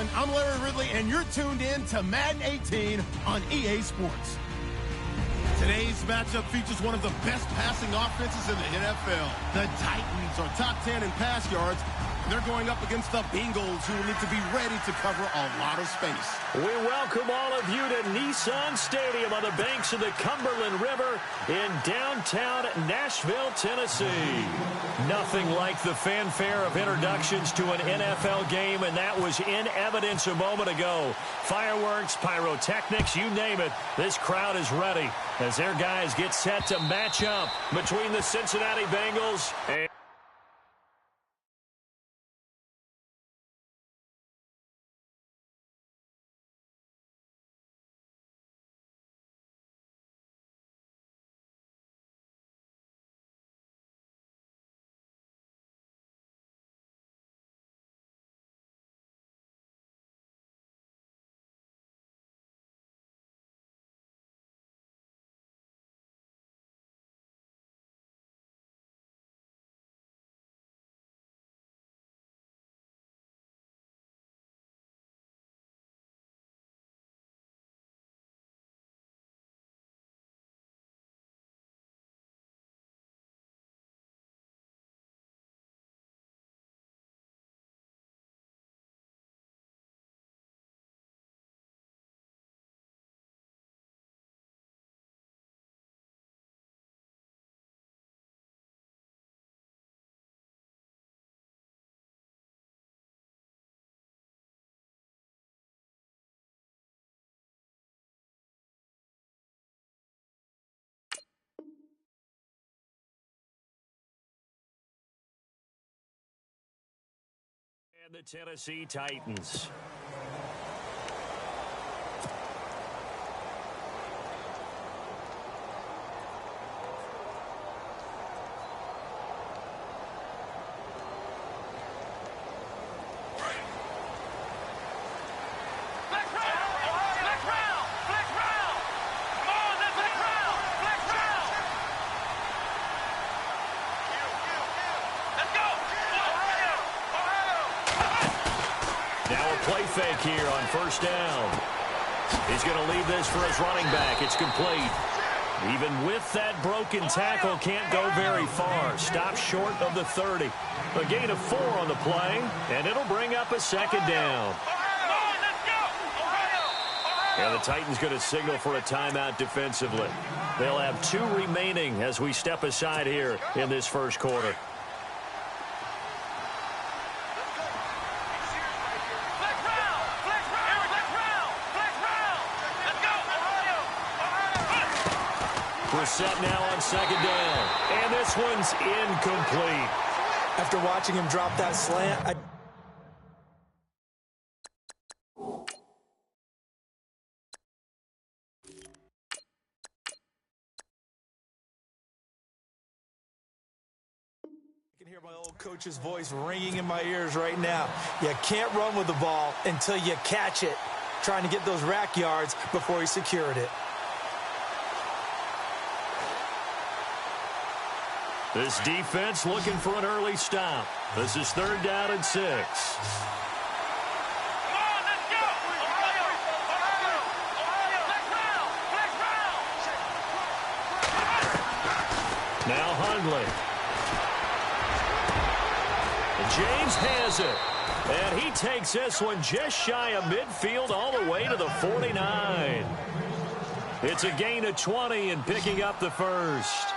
everyone. I'm Larry Ridley, and you're tuned in to Madden 18 on EA Sports. Today's matchup features one of the best passing offenses in the NFL. The Titans are top 10 in pass yards. They're going up against the Bengals, who will need to be ready to cover a lot of space. We welcome all of you to Nissan Stadium on the banks of the Cumberland River in downtown Nashville, Tennessee. Nothing like the fanfare of introductions to an NFL game, and that was in evidence a moment ago. Fireworks, pyrotechnics, you name it. This crowd is ready as their guys get set to match up between the Cincinnati Bengals and the Tennessee Titans. Play fake here on first down. He's going to leave this for his running back. It's complete. Even with that broken tackle, can't go very far. Stops short of the 30. A gain of 4 on the play, and it'll bring up a second down. And the Titans going to signal for a timeout defensively. They'll have 2 remaining as we step aside here in this first quarter. We're set now on second down. And this one's incomplete. After watching him drop that slant, I can hear my old coach's voice ringing in my ears right now. You can't run with the ball until you catch it. Trying to get those rack yards before he secured it. This defense looking for an early stop. This is 3rd down and 6. Now Hundley. James has it. And he takes this one just shy of midfield all the way to the 49. It's a gain of 20 and picking up the first.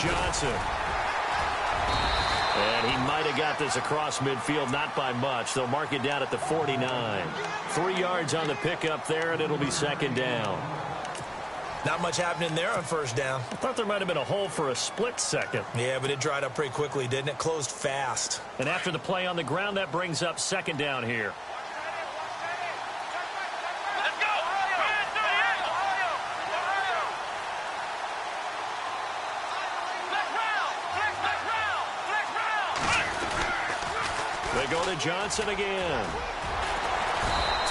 Johnson. And he might have got this across midfield, not by much. They'll mark it down at the 49. 3 yards on the pickup there, and it'll be second down. Not much happening there on first down. I thought there might have been a hole for a split second. Yeah, but it dried up pretty quickly, didn't it? Closed fast. And after the play on the ground, that brings up second down here. They go to Johnson again.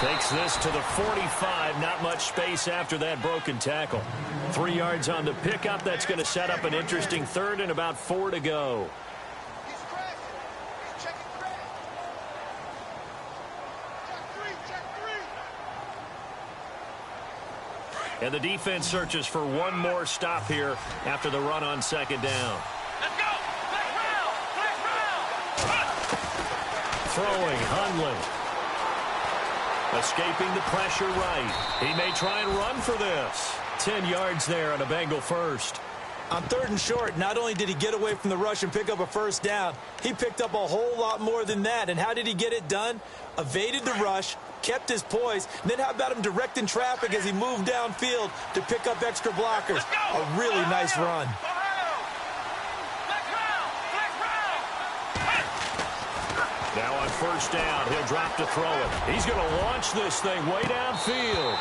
Takes this to the 45. Not much space after that broken tackle. 3 yards on the pickup. That's going to set up an interesting third and about 4 to go. And the defense searches for one more stop here after the run on second down. Let's go! Throwing, Hundley. Escaping the pressure right. He may try and run for this. 10 yards there on a Bengal first. On 3rd and short, not only did he get away from the rush and pick up a first down, he picked up a whole lot more than that. And how did he get it done? Evaded the rush, kept his poise, and then how about him directing traffic as he moved downfield to pick up extra blockers? A really nice run. Now on first down, he'll drop to throw it. He's going to launch this thing way downfield.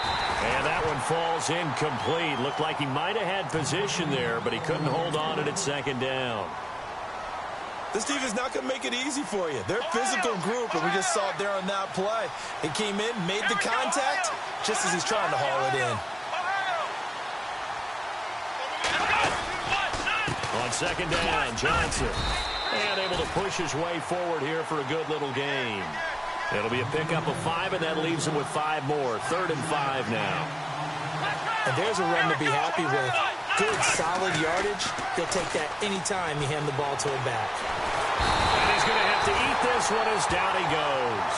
And that one falls incomplete. Looked like he might have had position there, but he couldn't hold on at second down. This defense is not going to make it easy for you. They're a physical group, and we just saw it there on that play. He came in, made the contact, just as he's trying to haul it in. On second down, Johnson. And able to push his way forward here for a good little gain. It'll be a pickup of 5, and that leaves him with 5 more. 3rd and 5 now. And there's a run to be happy with. Good, solid yardage. He'll take that anytime you hand the ball to him back. And he's going to have to eat this one as down he goes.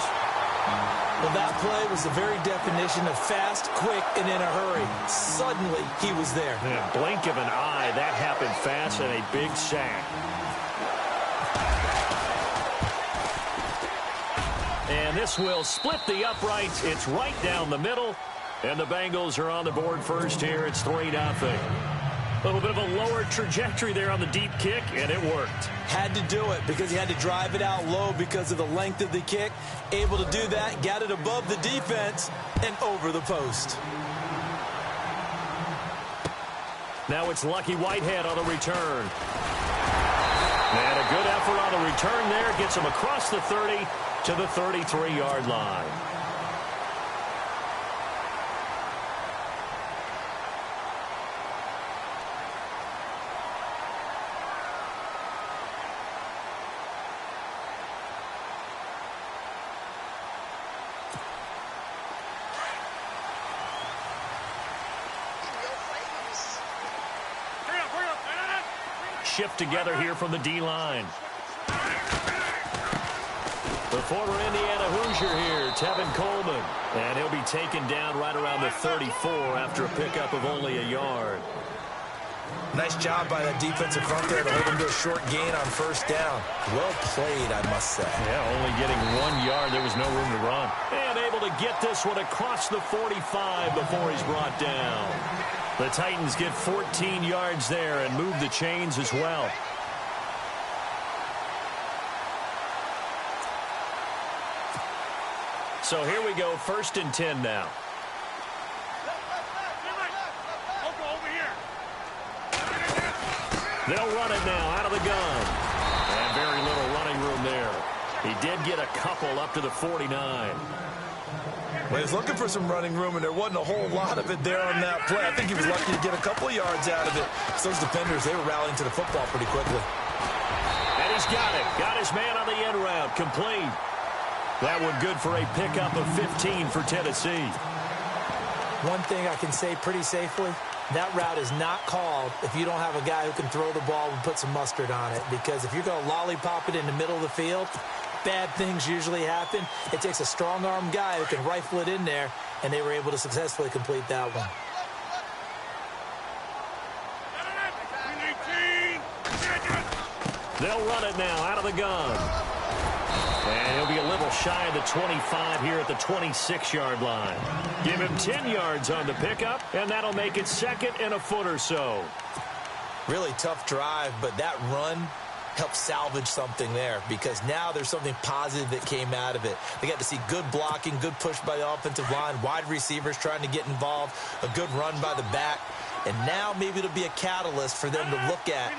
Well, that play was the very definition of fast, quick, and in a hurry. Suddenly, he was there. In a blink of an eye, that happened fast and a big sack. And this will split the uprights. It's right down the middle. And the Bengals are on the board first here. It's 3-0. A little bit of a lower trajectory there on the deep kick, and it worked. Had to do it because he had to drive it out low because of the length of the kick. Able to do that, got it above the defense, and over the post. Now it's Lucky Whitehead on the return. And a good effort on the return there. Gets him across the 30 to the 33-yard line. Shift together here from the D-line. The former Indiana Hoosier here, Tevin Coleman. And he'll be taken down right around the 34 after a pickup of only a yard. Nice job by that defensive front there to hold him to a short gain on first down. Well played, I must say. Yeah, only getting 1 yard. There was no room to run. And able to get this one across the 45 before he's brought down. The Titans get 14 yards there and move the chains as well. So here we go, 1st and 10 now. They'll run it now out of the gun. And very little running room there. He did get a couple up to the 49. Well, he was looking for some running room, and there wasn't a whole lot of it there on that play. I think he was lucky to get a couple of yards out of it. So those defenders, they were rallying to the football pretty quickly. And he's got it. Got his man on the end route. Complete. That one good for a pickup of 15 for Tennessee. One thing I can say pretty safely, that route is not called if you don't have a guy who can throw the ball and put some mustard on it. Because if you're going to lollipop it in the middle of the field, bad things usually happen. It takes a strong-arm guy who can rifle it in there, and they were able to successfully complete that one. They'll run it now out of the gun. And he'll be a little shy of the 25 here at the 26-yard line. Give him 10 yards on the pickup, and that'll make it 2nd and a foot or so. Really tough drive, but that run helped salvage something there because now there's something positive that came out of it. They got to see good blocking, good push by the offensive line, wide receivers trying to get involved, a good run by the back. And now maybe it'll be a catalyst for them to look at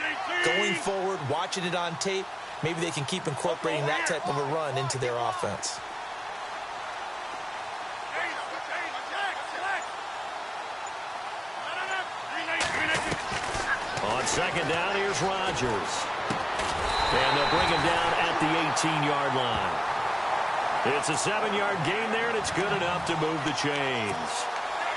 going forward, watching it on tape. Maybe they can keep incorporating that type of a run into their offense. Second down, here's Rodgers. And they'll bring him down at the 18-yard line. It's a 7-yard gain there, and it's good enough to move the chains.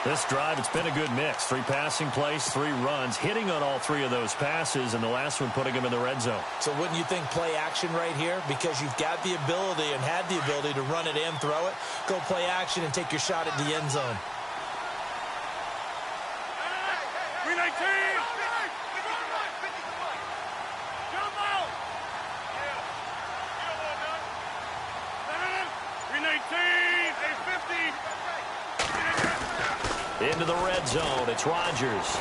This drive, it's been a good mix. 3 passing plays, 3 runs, hitting on all 3 of those passes, and the last one putting him in the red zone. So wouldn't you think play action right here? Because you've got the ability and had the ability to run it and throw it. Go play action and take your shot at the end zone. Into the red zone, it's Rodgers.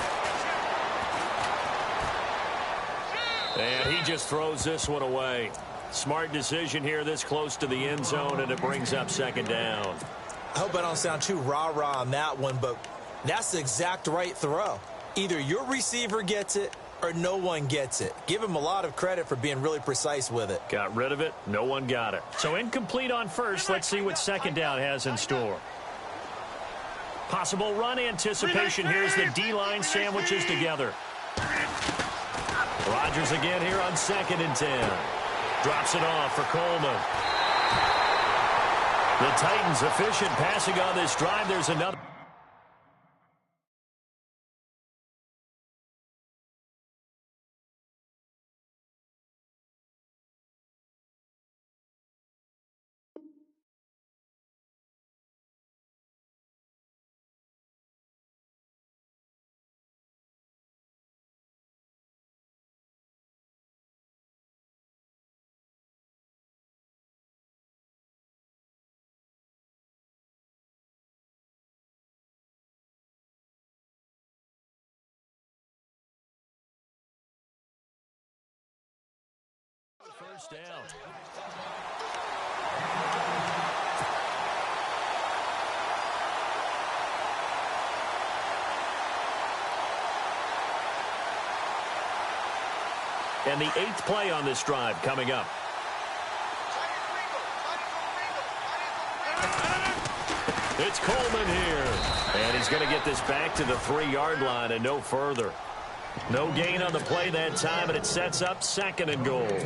And he just throws this one away. Smart decision here this close to the end zone, and it brings up second down. I hope I don't sound too rah-rah on that one, but that's the exact right throw. Either your receiver gets it or no one gets it. Give him a lot of credit for being really precise with it. Got rid of it. No one got it. So incomplete on first. Let's see what second down has in store. Possible run anticipation. Here's the D-line sandwiches together. Rodgers again here on 2nd and 10. Drops it off for Coleman. The Titans efficient passing on this drive. There's another. First down. And the 8th play on this drive coming up. It's Coleman here. And he's going to get this back to the 3-yard line and no further. No gain on the play that time, and it sets up 2nd and goal.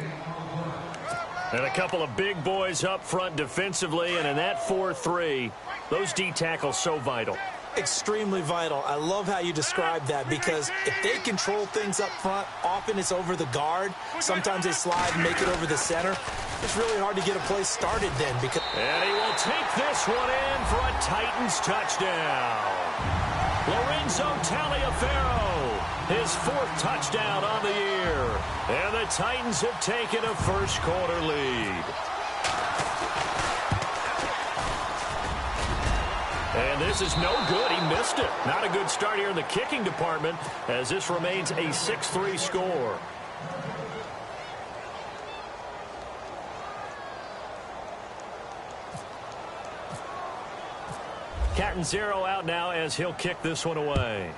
And a couple of big boys up front defensively, and in that 4-3, those D tackles so vital. Extremely vital. I love how you describe that, because if they control things up front, often it's over the guard. Sometimes they slide and make it over the center. It's really hard to get a play started then. And he will take this one in for a Titans touchdown. Lorenzo Taliaferro, his 4th touchdown on the year. And the Titans have taken a first-quarter lead. And this is no good. He missed it. Not a good start here in the kicking department, as this remains a 6-3 score. Catanzaro out now as he'll kick this one away.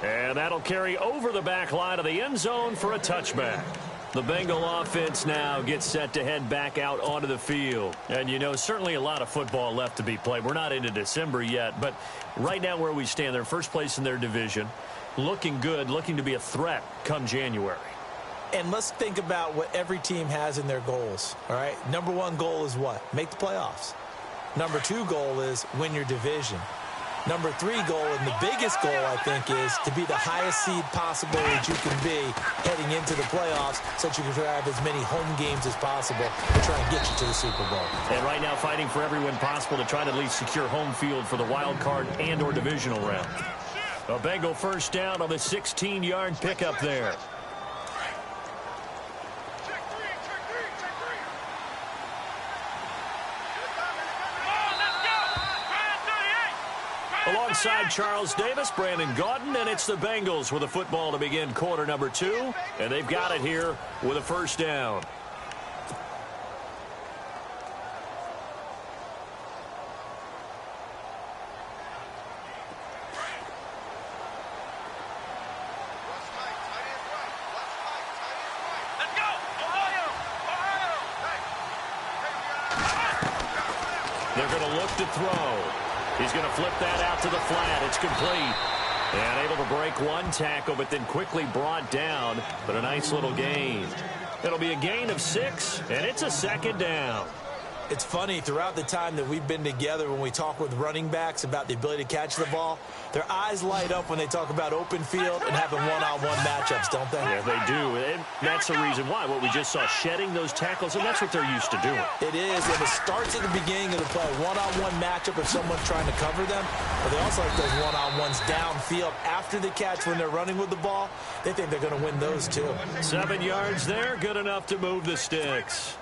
And that'll carry over the back line of the end zone for a touchback. The Bengal offense now gets set to head back out onto the field. And, you know, certainly a lot of football left to be played. We're not into December yet, but right now where we stand, they're first place in their division. Looking good, looking to be a threat come January. And let's think about what every team has in their goals, all right? Number 1 goal is what? Make the playoffs. Number 2 goal is win your division. Number 3 goal, and the biggest goal, I think, is to be the highest seed possible that you can be heading into the playoffs, so that you can have as many home games as possible to try and get you to the Super Bowl. And right now fighting for every win possible to try to at least secure home field for the wild card and or divisional round. A Bengal first down on the 16-yard pickup there. Alongside Charles Davis, Brandon Gaudin, and it's the Bengals with a football to begin quarter number 2, and they've got it here with a first down. They're going to look to throw. He's going to flip that out to the flat. It's complete. And able to break one tackle, but then quickly brought down. But a nice little gain. It'll be a gain of 6, and it's a second down. It's funny, throughout the time that we've been together, when we talk with running backs about the ability to catch the ball, their eyes light up when they talk about open field and having one-on-one matchups, don't they? Yeah, they do. And that's the reason why. What we just saw, shedding those tackles, and that's what they're used to doing. It is, and it starts at the beginning of the play. One-on-one matchup if someone's trying to cover them, but they also like those one-on-ones downfield after the catch when they're running with the ball. They think they're going to win those, too. 7 yards there, good enough to move the sticks.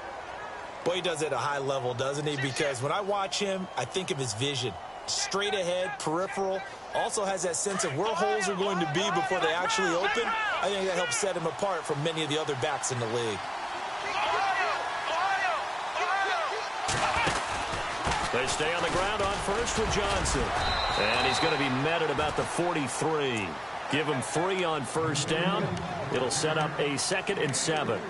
Boy, he does it at a high level, doesn't he? Because when I watch him, I think of his vision. Straight ahead, peripheral. Also has that sense of where holes are going to be before they actually open. I think that helps set him apart from many of the other backs in the league. They stay on the ground on first with Johnson. And he's going to be met at about the 43. Give him 3 on first down. It'll set up a 2nd and 7.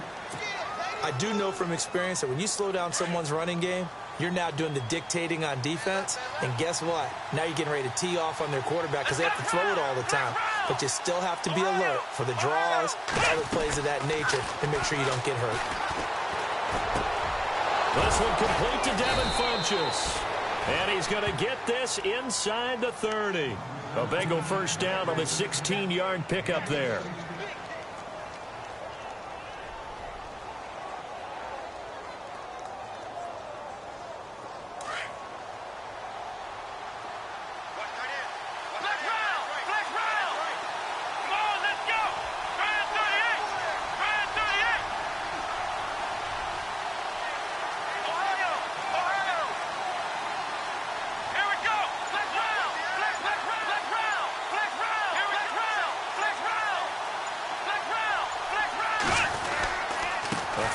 I do know from experience that when you slow down someone's running game, you're now doing the dictating on defense. And guess what? Now you're getting ready to tee off on their quarterback because they have to throw it all the time. But you still have to be alert for the draws and other plays of that nature to make sure you don't get hurt. This one complete to Devin Funchess. And he's going to get this inside the 30. A Bengal first down on the 16-yard pickup there.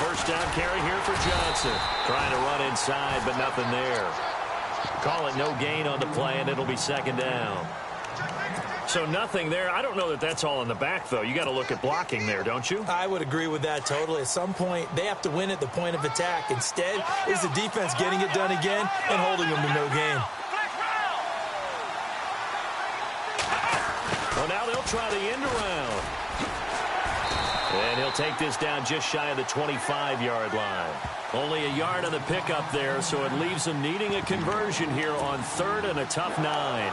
First down carry here for Johnson. Trying to run inside, but nothing there. Call it no gain on the play, and it'll be 2nd down. So nothing there. I don't know that that's all in the back, though. You got to look at blocking there, don't you? I would agree with that totally. At some point, they have to win at the point of attack. Instead, is the defense getting it done again and holding them to no gain. Well, now they'll try the end around. And he'll take this down just shy of the 25-yard line. Only a yard on the pickup there, so it leaves them needing a conversion here on 3rd and a tough 9.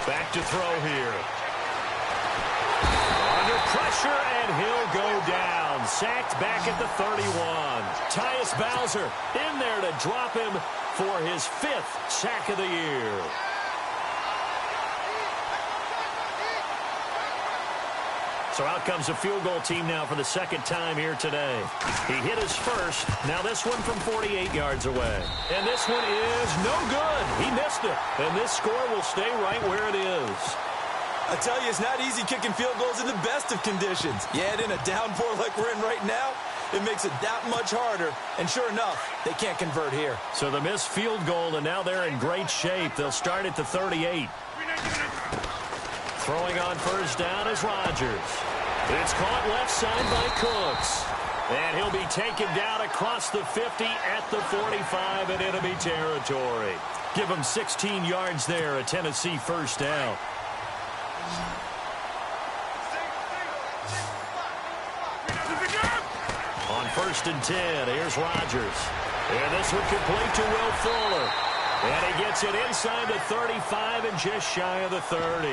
Back to throw here. Under pressure, and he'll go down. Sacked back at the 31. Tyus Bowser in there to drop him for his 5th sack of the year. So out comes a field goal team now for the 2nd time here today. He hit his first. Now this one from 48 yards away. And this one is no good. He missed it. And this score will stay right where it is. I tell you, it's not easy kicking field goals in the best of conditions. Yet in a downpour like we're in right now, it makes it that much harder. And sure enough, they can't convert here. So the missed field goal, and now they're in great shape. They'll start at the 38. Throwing on first down is Rodgers. It's caught left side by Cooks. And he'll be taken down across the 50 at the 45 and enemy territory. Give him 16 yards there, a Tennessee first down. On 1st and 10, here's Rodgers. And this one complete to Will Fuller. And he gets it inside the 35 and just shy of the 30.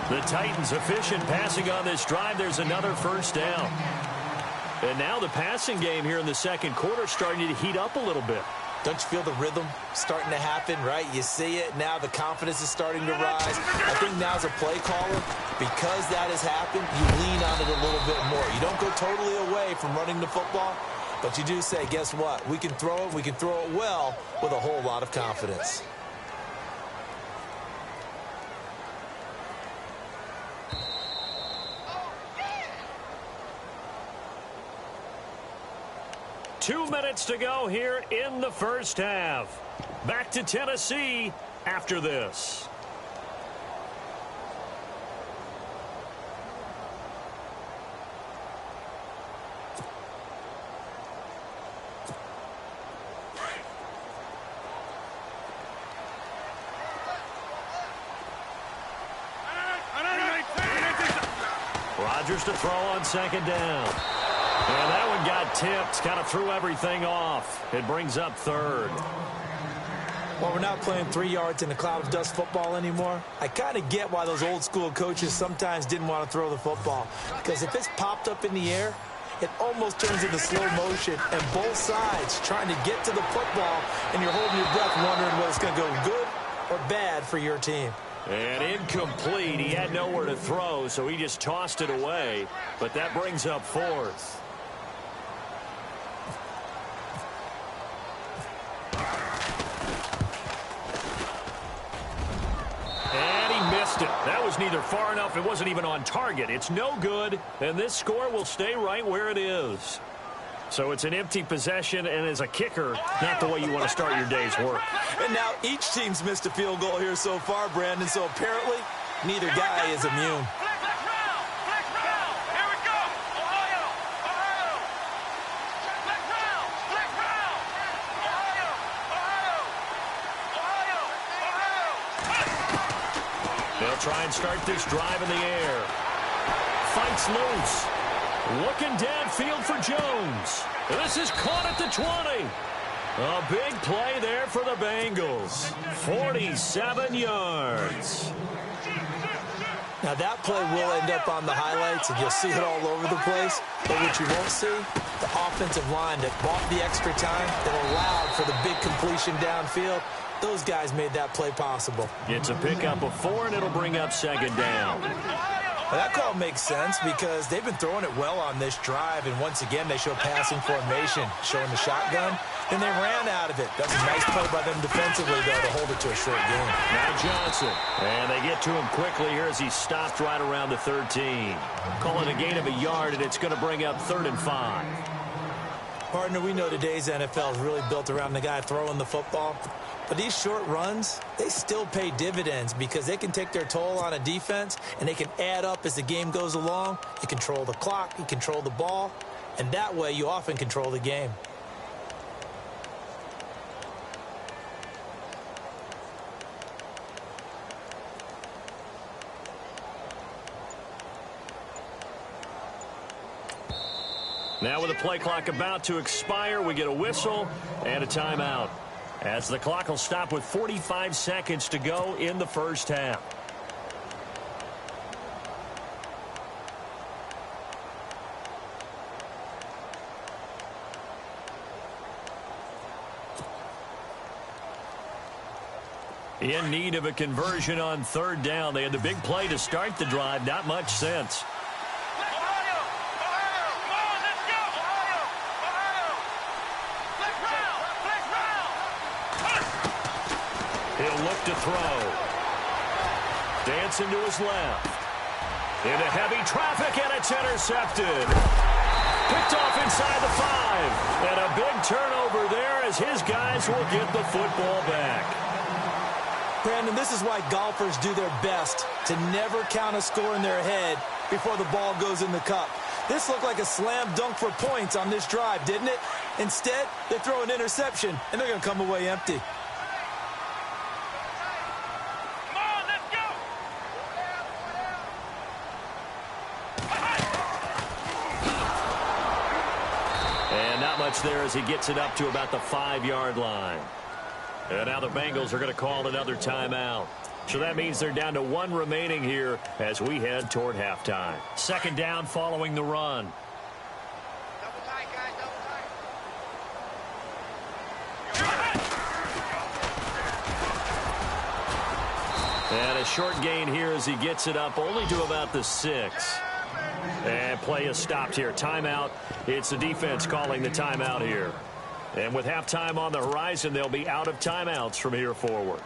The Titans efficient passing on this drive. There's another first down. And now the passing game here in the 2nd quarter starting to heat up a little bit. Don't you feel the rhythm starting to happen, right? You see it. Now the confidence is starting to rise. I think now as a play caller, because that has happened, you lean on it a little bit more. You don't go totally away from running the football, But you do say, guess what? We can throw it. We can throw it well with a whole lot of confidence. Two minutes to go here in the first half. Back to Tennessee after this. Rodgers to throw on second down. And that one got tipped, kind of threw everything off. It brings up third. Well, we're not playing 3 yards in a cloud of dust football anymore. I kind of get why those old school coaches sometimes didn't want to throw the football. Because if it's popped up in the air, it almost turns into slow motion. And both sides trying to get to the football, and you're holding your breath wondering whether it's going to go good or bad for your team. And incomplete. He had nowhere to throw, so he just tossed it away. But that brings up fourth. And he missed it. That was neither far enough. It wasn't even on target. It's no good. And this score will stay right where it is. So it's an empty possession, and as a kicker, not the way you want to start your day's work. And now each team's missed a field goal here so far, Brandon, so apparently neither guy is immune. They'll try and start this drive in the air. Fights loose. Looking downfield for Jones. This is caught at the 20. A big play there for the Bengals. 47 yards. Now that play will end up on the highlights, and you'll see it all over the place. But what you won't see, the offensive line that bought the extra time, that allowed for the big completion downfield. Those guys made that play possible. It's a pickup of 4, and it'll bring up second down. Well, that call makes sense because they've been throwing it well on this drive, and once again they show passing formation, showing the shotgun. Then they ran out of it. That's a nice play by them defensively, though, to hold it to a short game. Now Johnson, and they get to him quickly here as he stopped right around the 13. Call it a gain of a yard, and it's going to bring up 3rd and 5. Partner, we know today's NFL is really built around the guy throwing the football. But these short runs, they still pay dividends because they can take their toll on a defense, and they can add up as the game goes along. You control the clock, you control the ball, and that way you often control the game. Now with the play clock about to expire, we get a whistle and a timeout, as the clock will stop with 45 seconds to go in the first half. In need of a conversion on 3rd down. They had the big play to start the drive. Not much sense. He'll look to throw. Dancing to his left. Into heavy traffic, and it's intercepted. Picked off inside the 5. And a big turnover there as his guys will get the football back. Brandon, this is why golfers do their best to never count a score in their head before the ball goes in the cup. This looked like a slam dunk for points on this drive, didn't it? Instead, they throw an interception, and they're going to come away empty. And not much there as he gets it up to about the 5-yard line. And now the Bengals are going to call another timeout. So that means they're down to 1 remaining here as we head toward halftime. 2nd down following the run. Double tight, guys, double tight. And a short gain here as he gets it up only to about the 6. And play is stopped here. Timeout. It's the defense calling the timeout here. And with halftime on the horizon, they'll be out of timeouts from here forward.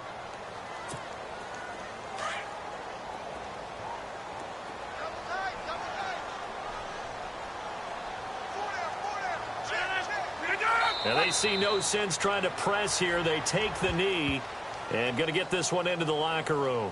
And they see no sense trying to press here. They take the knee and going to get this one into the locker room.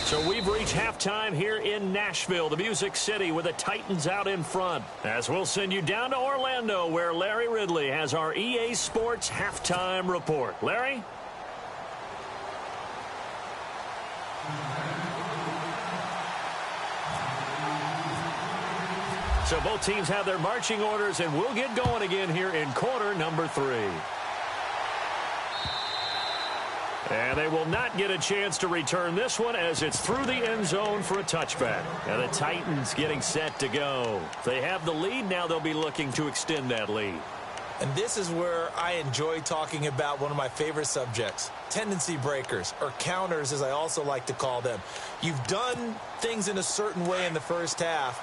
So we've reached halftime here in Nashville, the Music City, with the Titans out in front. As we'll send you down to Orlando, where Larry Ridley has our EA Sports halftime report. Larry? So both teams have their marching orders, and we'll get going again here in quarter number 3. And they will not get a chance to return this one as it's through the end zone for a touchback. And the Titans getting set to go. They have the lead. Now they'll be looking to extend that lead. And this is where I enjoy talking about one of my favorite subjects, tendency breakers, or counters as I also like to call them. You've done things in a certain way in the first half,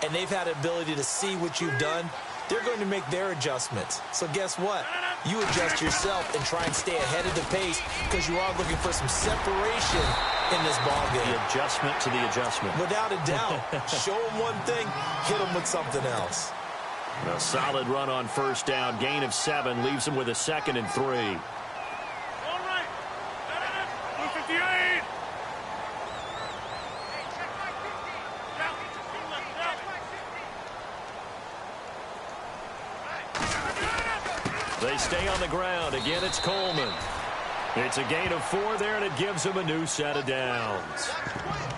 and they've had the ability to see what you've done. They're going to make their adjustments. So guess what? You adjust yourself and try and stay ahead of the pace because you are looking for some separation in this ball game. The adjustment to the adjustment. Without a doubt. Show them one thing, hit them with something else. A solid run on first down. Gain of 7 leaves them with a 2nd and 3. All right. 258. They stay on the ground. Again, it's Coleman. It's a gain of 4 there, and it gives them a new set of downs.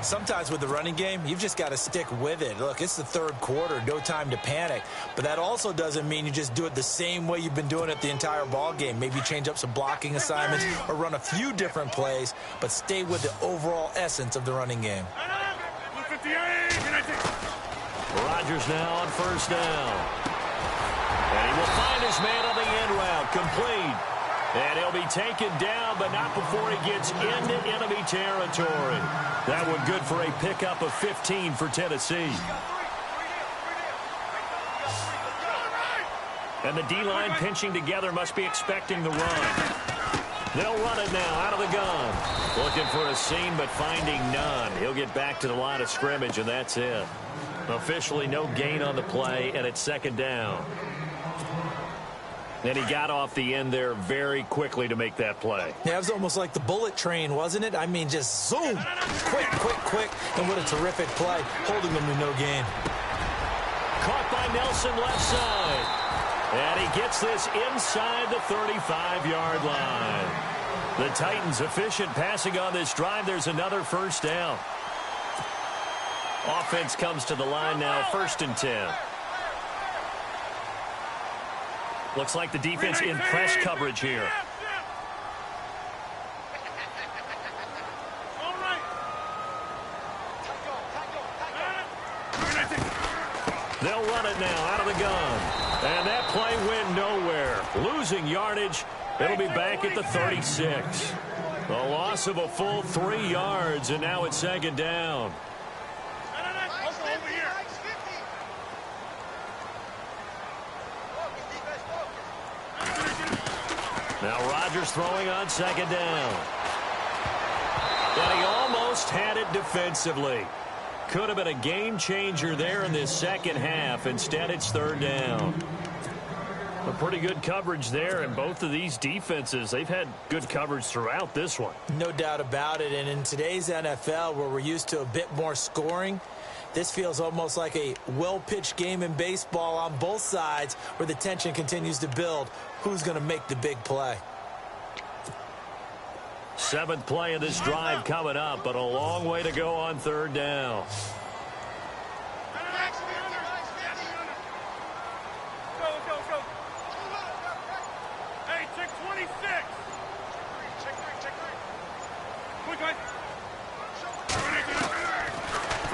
Sometimes with the running game, you've just got to stick with it. Look, it's the third quarter, no time to panic. But that also doesn't mean you just do it the same way you've been doing it the entire ball game. Maybe change up some blocking assignments or run a few different plays, but stay with the overall essence of the running game. 258. Rodgers now on first down. And he will find his man on the end route, complete. And he'll be taken down, but not before he gets into enemy territory. That one good for a pickup of 15 for Tennessee. And the D-line pinching together must be expecting the run. They'll run it now out of the gun. Looking for a seam, but finding none. He'll get back to the line of scrimmage, and that's it. Officially no gain on the play, and it's 2nd down. And he got off the end there very quickly to make that play. Yeah, it was almost like the bullet train, wasn't it? I mean, just zoom. Quick. And what a terrific play. Holding them to no gain. Caught by Nelson left side. And he gets this inside the 35-yard line. The Titans efficient passing on this drive. There's another first down. Offense comes to the line now, 1st and 10. Looks like the defense in press coverage here. All right. They'll run it now out of the gun. And that play went nowhere. Losing yardage. It'll be back at the 36. A loss of a full 3 yards, and now it's 2nd down. Now Rodgers throwing on 2nd down. And he almost had it defensively. Could have been a game changer there in this second half. Instead, it's 3rd down. A pretty good coverage there, and both of these defenses, they've had good coverage throughout this one. No doubt about it, and in today's NFL, where we're used to a bit more scoring, this feels almost like a well-pitched game in baseball on both sides where the tension continues to build. Who's going to make the big play? 7th play of this drive coming up, but a long way to go on 3rd down. Go. Hey, check 26.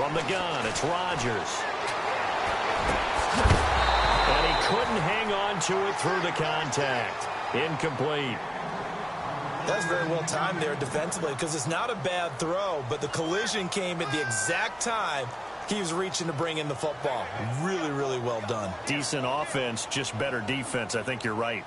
From the gun, it's Rodgers. And he couldn't hang on to it through the contact. Incomplete. That's very well timed there defensively because it's not a bad throw, but the collision came at the exact time he was reaching to bring in the football. Really, really well done. Decent offense, just better defense. I think you're right.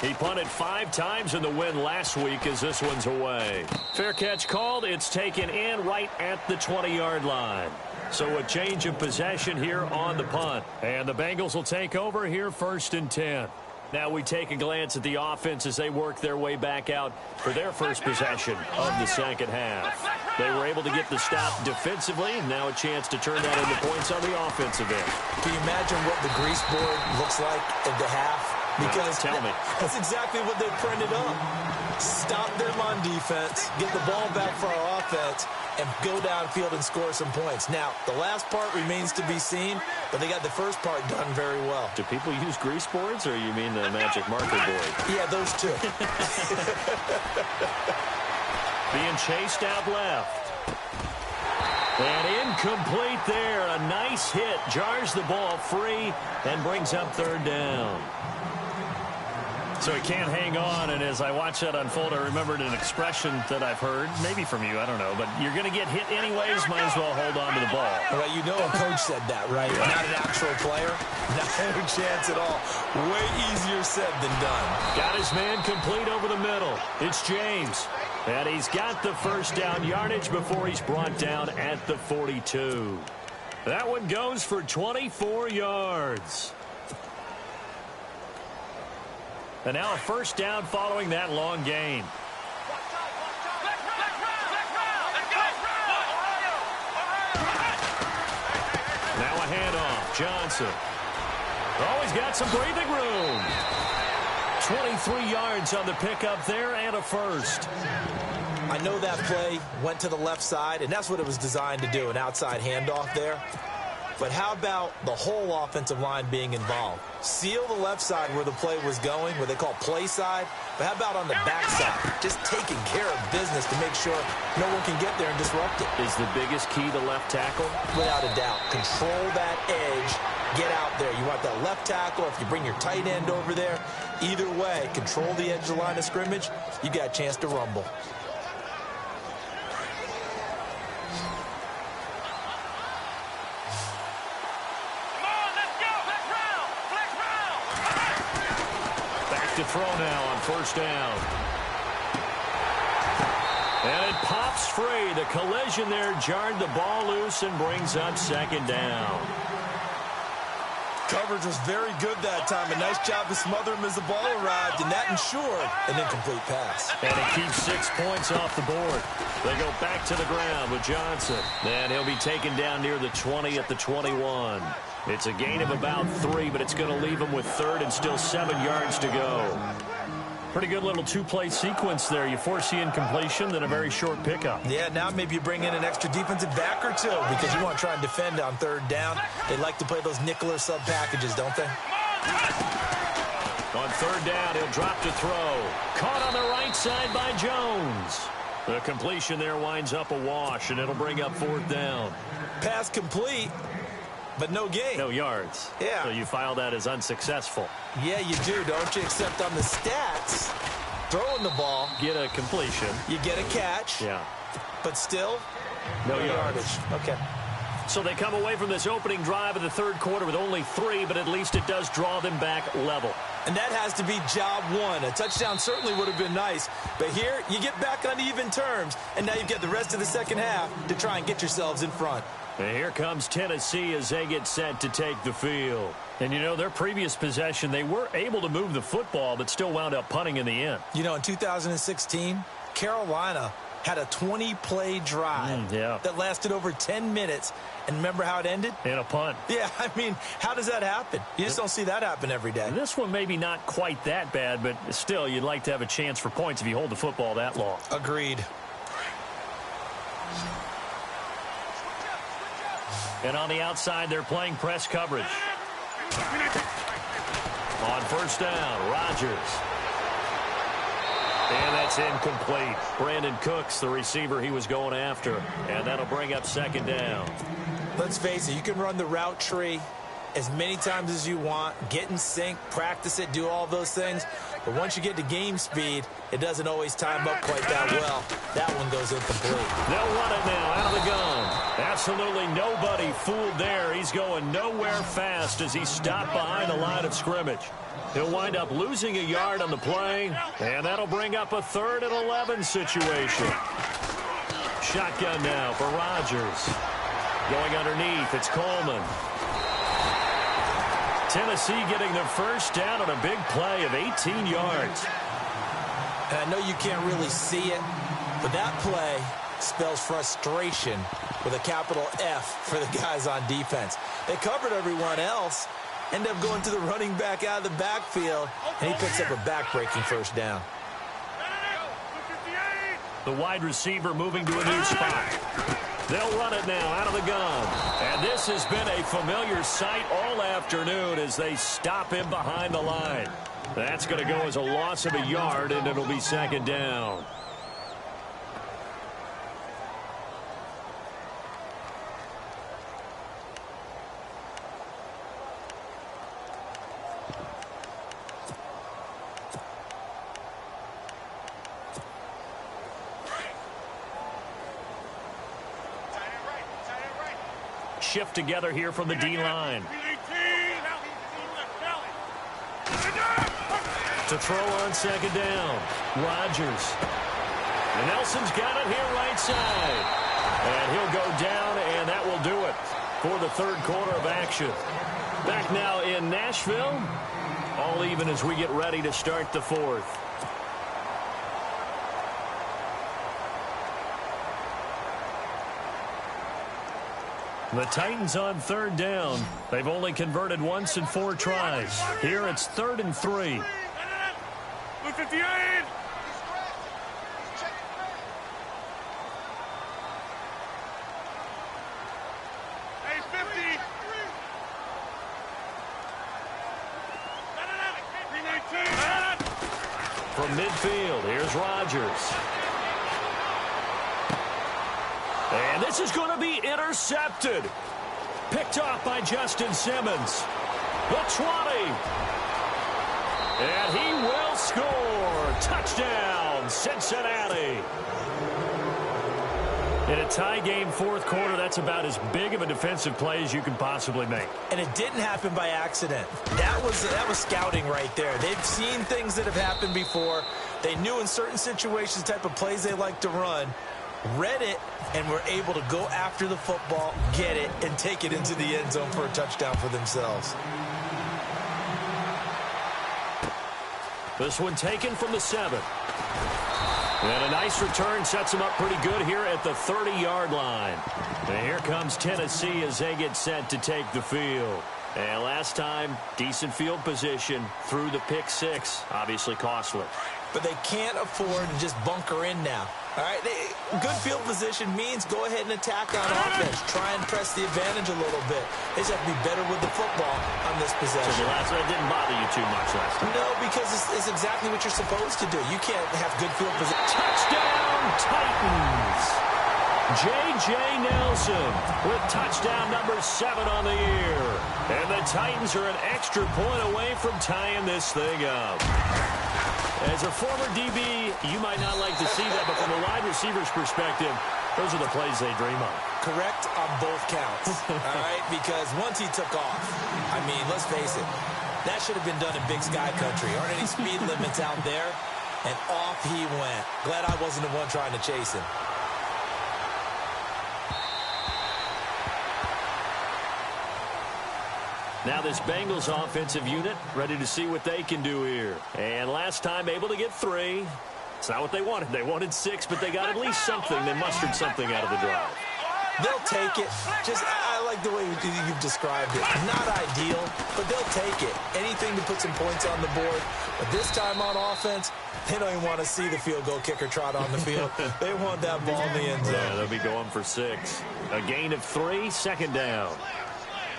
He punted 5 times in the win last week as this one's away. Fair catch called. It's taken in right at the 20-yard line. So a change of possession here on the punt. And the Bengals will take over here 1st and 10. Now we take a glance at the offense as they work their way back out for their first possession of the second half. They were able to get the stop defensively. Now a chance to turn that into points on the offensive end. Can you imagine what the grease board looks like at the half? Because tell me. That's exactly what they printed up. Stop them on defense, get the ball back for our offense, and go downfield and score some points. Now, the last part remains to be seen, but they got the first part done very well. Do people use grease boards, or you mean the magic marker board? Yeah, those two. Being chased out left. And incomplete there. A nice hit. Jars the ball free and brings up 3rd down. So he can't hang on, and as I watch that unfold, I remembered an expression that I've heard, maybe from you, I don't know, but you're going to get hit anyways, might as well hold on to the ball. Well, you know a coach said that, right? Yeah. Not an actual player. Not a chance at all. Way easier said than done. Got his man complete over the middle. It's James. And he's got the first down yardage before he's brought down at the 42. That one goes for 24 yards. And now a first down following that long gain. Now a handoff. Johnson. Oh, he's got some breathing room. 23 yards on the pickup there and a first. I know that play went to the left side, and that's what it was designed to do, an outside handoff there. But how about the whole offensive line being involved? Seal the left side where the play was going, what they call play side. But how about on the back side? Just taking care of business to make sure no one can get there and disrupt it. Is the biggest key to left tackle? Without a doubt. Control that edge. Get out there. You want that left tackle. If you bring your tight end over there, either way, control the edge of the line of scrimmage, you got a chance to rumble. To throw now on first down. And it pops free. The collision there jarred the ball loose and brings up 2nd down. Coverage was very good that time. A nice job to smother him as the ball arrived, and that ensured an incomplete pass. And it keeps 6 points off the board. They go back to the ground with Johnson. And he'll be taken down near the 20 at the 21. It's a gain of about 3, but it's going to leave him with 3rd and still 7 yards to go. Pretty good little 2-play sequence there. You force the incompletion, then a very short pickup. Yeah, now maybe you bring in an extra defensive back or two because you want to try and defend on 3rd down. They like to play those nickel or sub packages, don't they? On 3rd down, he'll drop to throw. Caught on the right side by Jones. The completion there winds up a wash, and it'll bring up 4th down. Pass complete. But no gain. No yards. Yeah. So you file that as unsuccessful. Yeah, you do, don't you? Except on the stats, throwing the ball. Get a completion. You get a catch. Yeah. But still, no yardage. Okay. So they come away from this opening drive of the 3rd quarter with only 3, but at least it does draw them back level. And that has to be job 1. A touchdown certainly would have been nice. But here, you get back on even terms, and now you've got the rest of the second half to try and get yourselves in front. And here comes Tennessee as they get set to take the field. And, you know, their previous possession, they were able to move the football, but still wound up punting in the end. You know, in 2016, Carolina had a 20-play drive that lasted over 10 minutes. And remember how it ended? In a punt. Yeah, I mean, how does that happen? You just don't see that happen every day. This one maybe not quite that bad, but still, you'd like to have a chance for points if you hold the football that long. Agreed. And on the outside, they're playing press coverage. On first down, Rodgers. And that's incomplete. Brandon Cooks, the receiver he was going after. And that'll bring up second down. Let's face it, you can run the route tree as many times as you want, get in sync, practice it, do all those things. But once you get to game speed, it doesn't always time up quite that well. That one goes incomplete. They'll run it now out of the gun. Absolutely nobody fooled there. He's going nowhere fast as he stopped behind the line of scrimmage. He'll wind up losing a yard on the play, and that'll bring up a 3rd and 11 situation. Shotgun now for Rodgers. Going underneath, it's Coleman. Tennessee getting the first down on a big play of 18 yards. And I know you can't really see it, but that play spells frustration with a capital F for the guys on defense. They covered everyone else, end up going to the running back out of the backfield, and he picks up a back-breaking first down. The wide receiver moving to a new spot. They'll run it now out of the gun. And this has been a familiar sight all afternoon as they stop him behind the line. That's going to go as a loss of a yard, and it'll be second down. Shift together here from the D-line. To throw on second down. Rodgers. And Nelson's got it here right side. And he'll go down, and that will do it for the 3rd quarter of action. Back now in Nashville. All even as we get ready to start the 4th. The Titans on 3rd down. They've only converted once in 4 tries. Here it's 3rd and 3. 58. Hey, 50. From midfield, here's Rodgers. And this is going to be intercepted. Picked off by Justin Simmons. The 20. And he will score. Touchdown, Cincinnati. In a tie game 4th quarter, that's about as big of a defensive play as you can possibly make. And it didn't happen by accident. That was scouting right there. They've seen things that have happened before. They knew in certain situations the type of plays they like to run. Read it, and were able to go after the football, get it, and take it into the end zone for a touchdown for themselves. This one taken from the 7. And a nice return sets them up pretty good here at the 30-yard line. And here comes Tennessee as they get set to take the field. And last time, decent field position through the pick 6. Obviously costly. But they can't afford to just bunker in now. All right, good field position means go ahead and attack on offense. Try and press the advantage a little bit. They just have to be better with the football on this possession. So the last one didn't bother you too much last time. No, because it's exactly what you're supposed to do. You can't have good field position. Touchdown, Titans! J.J. Nelson with touchdown number 7 on the year. And the Titans are an extra point away from tying this thing up. As a former DB, you might not like to see that, but from a wide receiver's perspective, those are the plays they dream of. Correct on both counts, all right? Because once he took off, I mean, let's face it, that should have been done in Big Sky Country. Aren't any speed limits out there? And off he went. Glad I wasn't the one trying to chase him. Now this Bengals offensive unit ready to see what they can do here. And last time able to get 3. It's not what they wanted. They wanted 6, but they got at least something. They mustered something out of the drive. They'll take it. Just, I I like the way you've described it. Not ideal, but they'll take it. Anything to put some points on the board. But this time on offense, they don't even want to see the field goal kicker trot on the field. They want that ball in the end zone. Yeah, they'll be going for 6. A gain of 3, second down.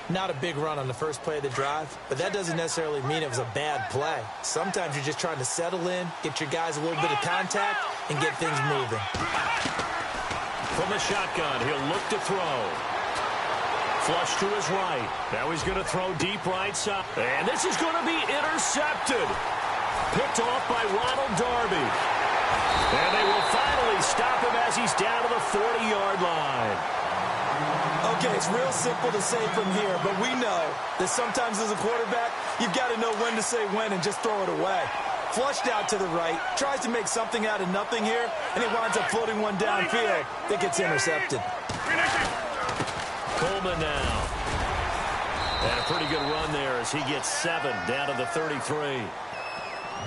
Not a big run on the first play of the drive, but that doesn't necessarily mean it was a bad play. Sometimes you're just trying to settle in, get your guys a little bit of contact, and get things moving. From the shotgun, he'll look to throw. Flush to his right. Now he's going to throw deep right side. And this is going to be intercepted. Picked off by Ronald Darby. And they will finally stop him as he's down to the 40-yard line. Okay, it's real simple to say from here, but we know that sometimes as a quarterback, you've got to know when to say when and just throw it away. Flushed out to the right, tries to make something out of nothing here, and he winds up floating one downfield that gets intercepted. Coleman now. And a pretty good run there as he gets 7 down to the 33.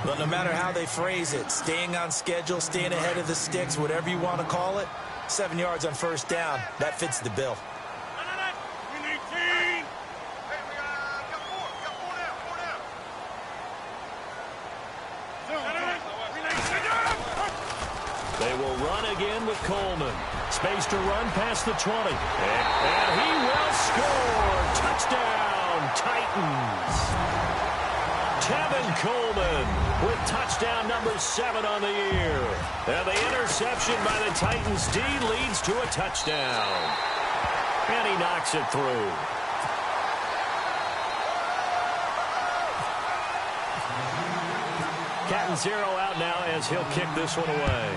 But no matter how they phrase it, staying on schedule, staying ahead of the sticks, whatever you want to call it, 7 yards on first down, that fits the bill. They will run again with Coleman. Space to run past the 20. And he will score. Touchdown, Titans. Tevin Coleman with touchdown number 7 on the year. And the interception by the Titans D leads to a touchdown. And he knocks it through. Cat and 0 out now as he'll kick this one away.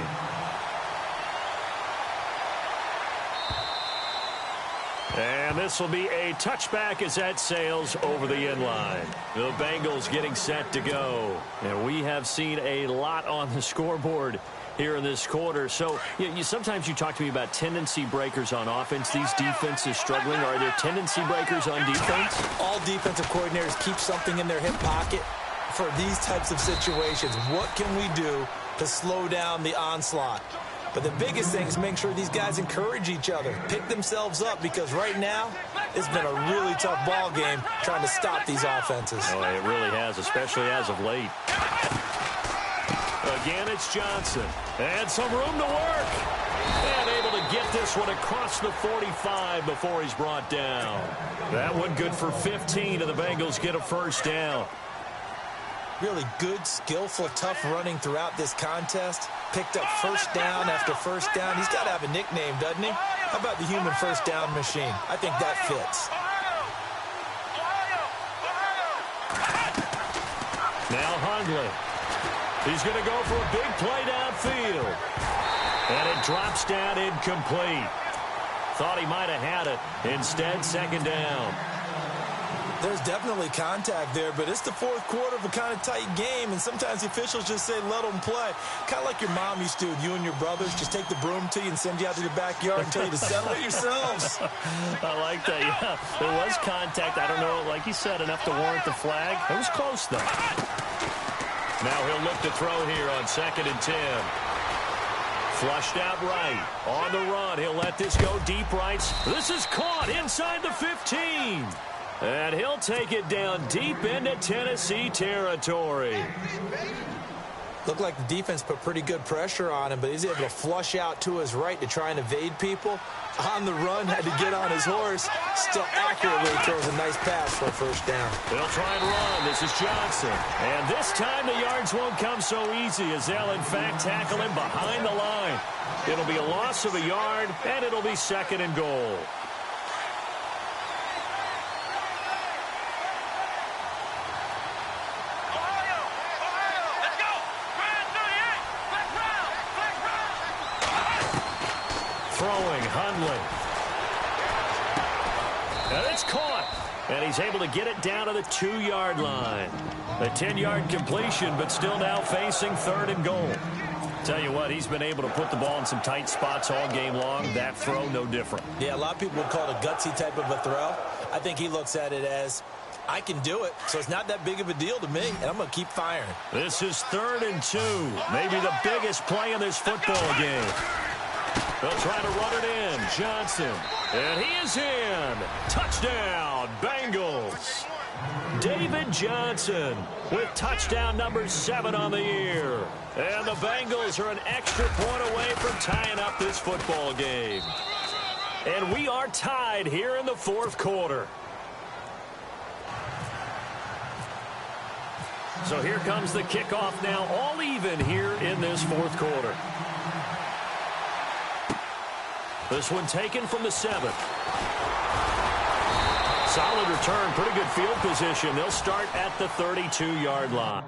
And this will be a touchback as that sails over the end line. The Bengals getting set to go. And we have seen a lot on the scoreboard here in this quarter. So sometimes you talk to me about tendency breakers on offense. These defenses struggling. Are there tendency breakers on defense? All defensive coordinators keep something in their hip pocket for these types of situations. What can we do to slow down the onslaught? But the biggest thing is make sure these guys encourage each other, pick themselves up, because right now it's been a really tough ball game trying to stop these offenses. Oh, it really has, especially as of late. Again, it's Johnson. And some room to work. And able to get this one across the 45 before he's brought down. That one good for 15, and the Bengals get a first down. Really good, skillful, tough running throughout this contest. Picked up first down after first down. He's got to have a nickname, doesn't he? How about the human first down machine? I think that fits. Now Hundley. He's going to go for a big play downfield. And it drops down incomplete. Thought he might have had it. Instead, second down. There's definitely contact there, but it's the fourth quarter of a kind of tight game, and sometimes the officials just say, let them play. Kind of like your mom used to with you and your brothers. Just take the broom to you and send you out to the backyard and tell you to settle it yourselves. I like that, yeah. There was contact. I don't know, like you said, enough to warrant the flag. It was close, though. Now he'll look to throw here on 2nd and 10. Flushed out right. On the run, he'll let this go deep right. This is caught inside the 15. And he'll take it down deep into Tennessee territory. Looked like the defense put pretty good pressure on him, but he's able to flush out to his right to try and evade people. On the run, had to get on his horse. Still accurately throws a nice pass for a first down. They'll try and run. This is Johnson. And this time the yards won't come so easy as they'll, in fact, tackle him behind the line. It'll be a loss of a yard, and it'll be 2nd and goal. Throwing, Hundley. And it's caught. And he's able to get it down to the 2-yard line. A 10-yard completion, but still now facing 3rd and goal. Tell you what, he's been able to put the ball in some tight spots all game long. That throw, no different. Yeah, a lot of people would call it a gutsy type of a throw. I think he looks at it as, I can do it, so it's not that big of a deal to me, and I'm going to keep firing. This is 3rd and 2. Maybe the biggest play in this football game. They'll try to run it in. Johnson. And he is in. Touchdown, Bengals. David Johnson with touchdown number 7 on the year. And the Bengals are an extra point away from tying up this football game. And we are tied here in the fourth quarter. So here comes the kickoff now, all even here in this fourth quarter. This one taken from the 7. Solid return, pretty good field position. They'll start at the 32-yard line.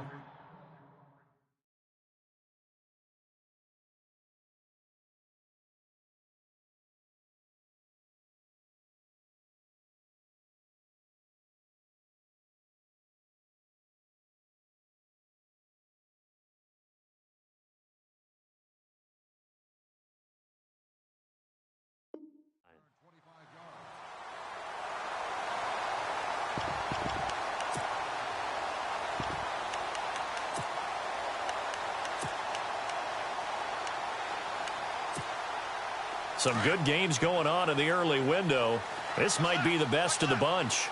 Some good games going on in the early window. This might be the best of the bunch.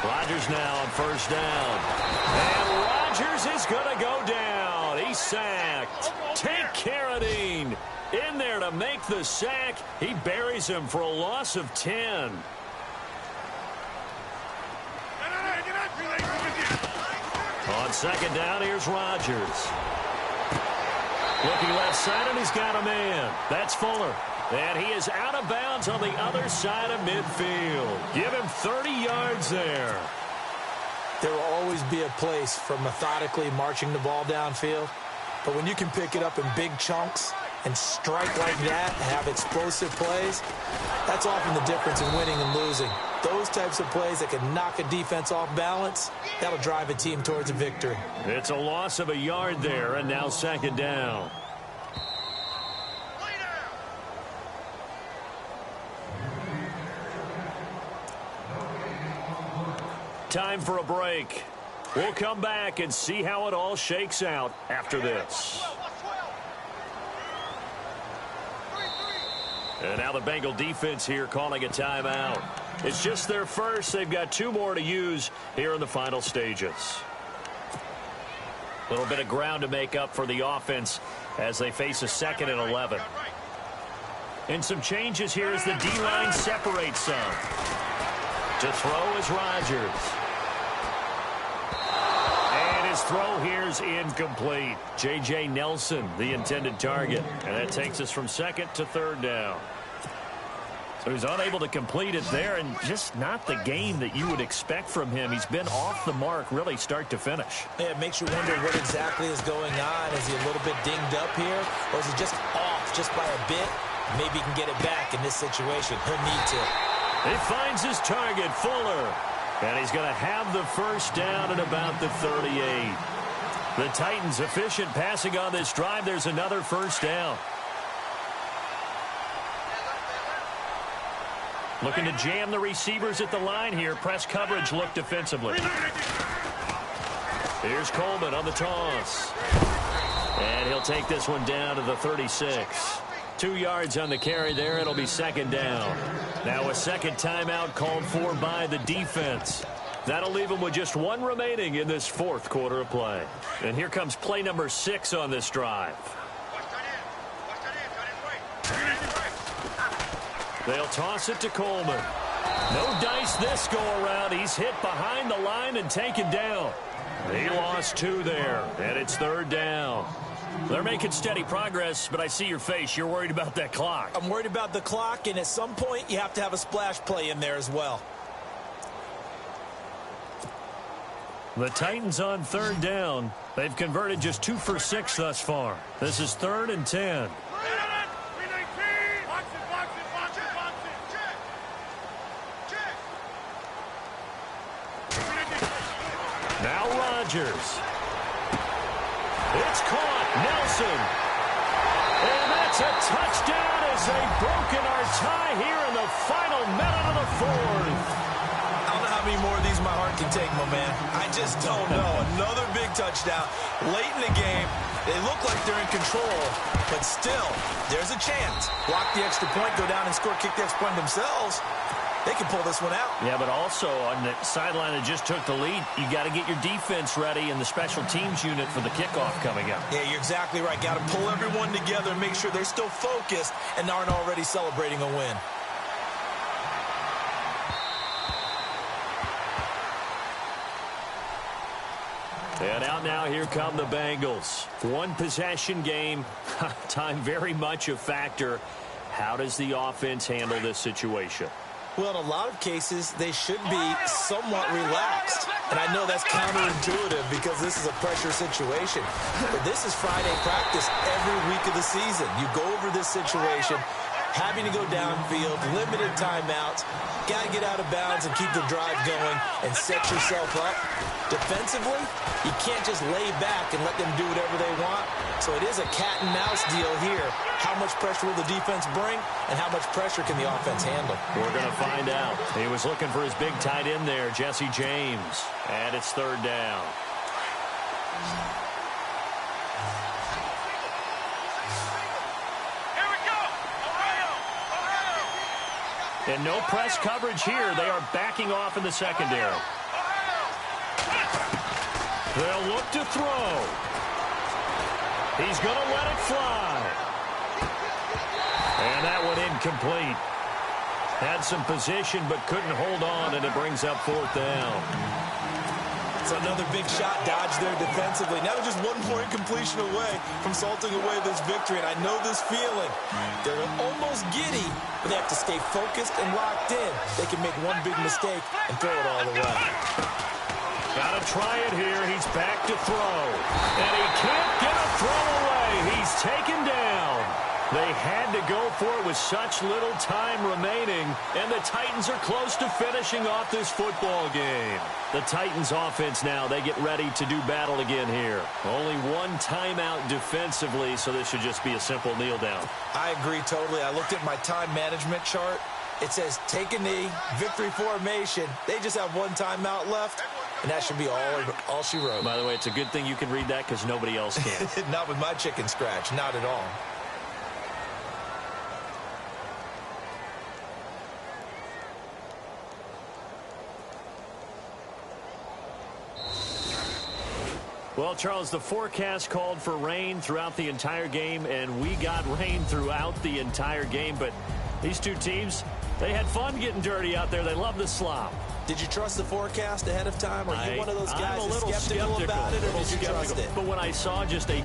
Rodgers now on first down. And Rodgers is going to go down. He's sacked. Take Carradine in there to make the sack. He buries him for a loss of 10. On second down, here's Rodgers. Looking left side, and he's got a man. That's Fuller. And he is out of bounds on the other side of midfield. Give him 30 yards there. There will always be a place for methodically marching the ball downfield. But when you can pick it up in big chunks and strike like that and have explosive plays, that's often the difference in winning and losing. Those types of plays that can knock a defense off balance, that'll drive a team towards a victory. It's a loss of a yard there, and now second down. Time for a break. We'll come back and see how it all shakes out after this. And now the Bengal defense here calling a timeout. It's just their first. They've got 2 more to use here in the final stages. A little bit of ground to make up for the offense as they face a 2nd and 11. And some changes here as the D-line separates some. To throw is Rodgers. And his throw here is incomplete. J.J. Nelson, the intended target. And that takes us from 2nd to 3rd down. So he's unable to complete it there, and just not the game that you would expect from him. He's been off the mark really start to finish. Yeah, it makes you wonder what exactly is going on. Is he a little bit dinged up here, or is he just off just by a bit? Maybe he can get it back in this situation. He'll need to. He finds his target, Fuller, and he's going to have the first down at about the 38. The Titans efficient passing on this drive. There's another first down. Looking to jam the receivers at the line here. Press coverage look defensively. Here's Coleman on the toss. And he'll take this one down to the 36. 2 yards on the carry there. It'll be second down. Now a second timeout called for by the defense. That'll leave them with just 1 remaining in this fourth quarter of play. And here comes play number 6 on this drive. They'll toss it to Coleman. No dice this go-around. He's hit behind the line and taken down. He lost 2 there, and it's 3rd down. They're making steady progress, but I see your face. You're worried about that clock. I'm worried about the clock, and at some point you have to have a splash play in there as well. The Titans on 3rd down. They've converted just 2 for 6 thus far. This is 3rd and 10. Now Rodgers. It's caught. Nelson. And that's a touchdown as they've broken our tie here in the final minute of the fourth. I don't know how how many more of these my heart can take, my man. I just don't know. Another big touchdown late in the game. They look like they're in control, but still, there's a chance. Block the extra point, go down and score, kick the extra point themselves. They can pull this one out. Yeah, but also on the sideline that just took the lead, you got to get your defense ready and the special teams unit for the kickoff coming up. Yeah, you're exactly right. Got to pull everyone together and make sure they're still focused and aren't already celebrating a win. And out now, here come the Bengals. One possession game, time very much a factor. How does the offense handle this situation? Well, in a lot of cases, they should be somewhat relaxed. And I know that's counterintuitive because this is a pressure situation. But this is Friday practice every week of the season. You go over this situation, having to go downfield, limited timeouts, got to get out of bounds and keep the drive going and set yourself up. Defensively, you can't just lay back and let them do whatever they want. So it is a cat and mouse deal here. How much pressure will the defense bring and how much pressure can the offense handle? We're going to find out. He was looking for his big tight end there, Jesse James. And it's third down. Here we go. Ohio. And no press coverage here. They are backing off in the secondary. They'll look to throw. He's going to let it fly. And that one incomplete. Had some position but couldn't hold on, and it brings up fourth down. It's another big shot dodge there defensively. Now they're just one more incompletion away from salting away this victory, and I know this feeling. They're almost giddy, but they have to stay focused and locked in. They can make one big mistake and throw it all away. Got to try it here. He's back to throw. And he can't get a throw away. He's taken down. They had to go for it with such little time remaining. And the Titans are close to finishing off this football game. The Titans offense now, they get ready to do battle again here. Only one timeout defensively, so this should just be a simple kneel down. I agree totally. I looked at my time management chart. It says take a knee, victory formation. They just have one timeout left. And that should be all she wrote. By the way, it's a good thing you can read that because nobody else can. Not with my chicken scratch. Not at all. Well, Charles, the forecast called for rain throughout the entire game, and we got rain throughout the entire game. But these two teams, they had fun getting dirty out there. They love the slop. Did you trust the forecast ahead of time? Are you one of those guys I'm a little skeptical about it, or did you trust it? But when I saw just a